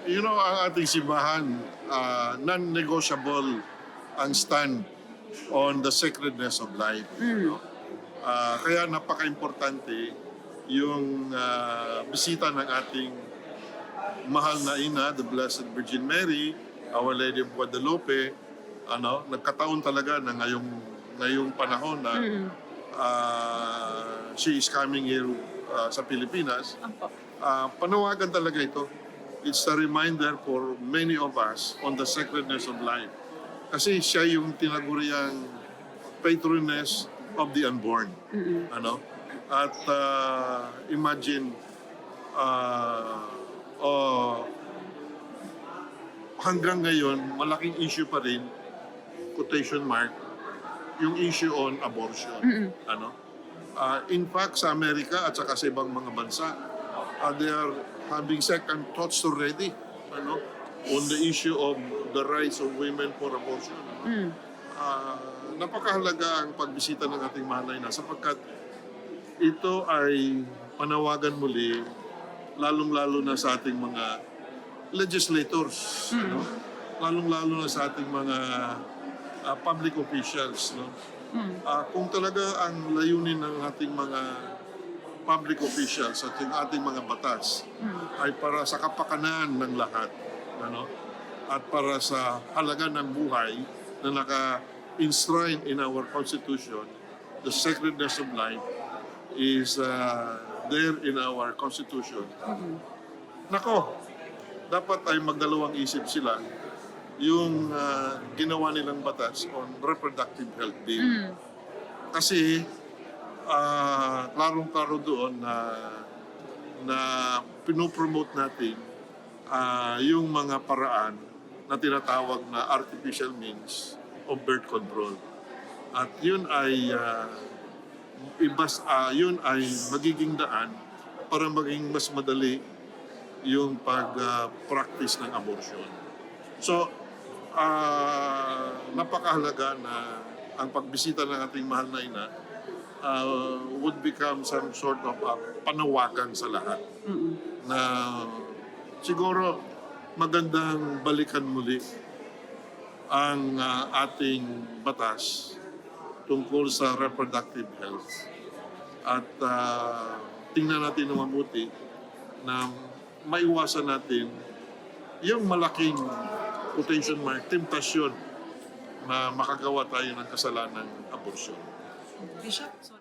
Ang ating simbahan, non-negotiable ang stand on the sacredness of life. Kaya napaka-importante yung bisita ng ating mahal na ina, the Blessed Virgin Mary, Our Lady of Guadalupe. Nagkataon talaga na ngayong panahon na she is coming here sa Pilipinas. Panawagan talaga ito. It's a reminder for many of us on the sacredness of life. Kasi siya yung tinaguriang patroness of the unborn. At imagine, hanggang ngayon, malaking issue pa rin, quotation mark, yung issue on abortion. In fact, sa Amerika at saka sa ibang mga bansa, they are having second thoughts already on the issue of the rights of women for abortion. Napakahalaga ang pagbisita ng ating mahal na ina sapagkat ito ay panawagan muli lalong-lalo na sa ating mga legislators, lalong-lalo na sa ating mga public officials. Kung talaga ang layunin ng ating mga public officials at yung ating mga batas ay para sa kapakanan ng lahat, at para sa halaga ng buhay na naka-enshrine in our Constitution, the sacredness of life is there in our Constitution. Nako, dapat ay magdalawang isip sila yung ginawa nilang batas on reproductive health bill. Kasi klarong-klaro doon na pinopromote natin yung mga paraan na tinatawag na artificial means of birth control. At yun ay magiging daan para maging mas madali yung pag-practice ng abortion. So, napakahalaga na ang pagbisita ng ating mahal na ina would become some sort of panawagan sa lahat. Na siguro magandang balikan muli ang ating batas tungkol sa reproductive health. At tingnan natin na mabuti na maiwasan natin yung malaking quotation mark, temptasyon na makagawa tayo ng kasalanang abortion. Bishop, sorry.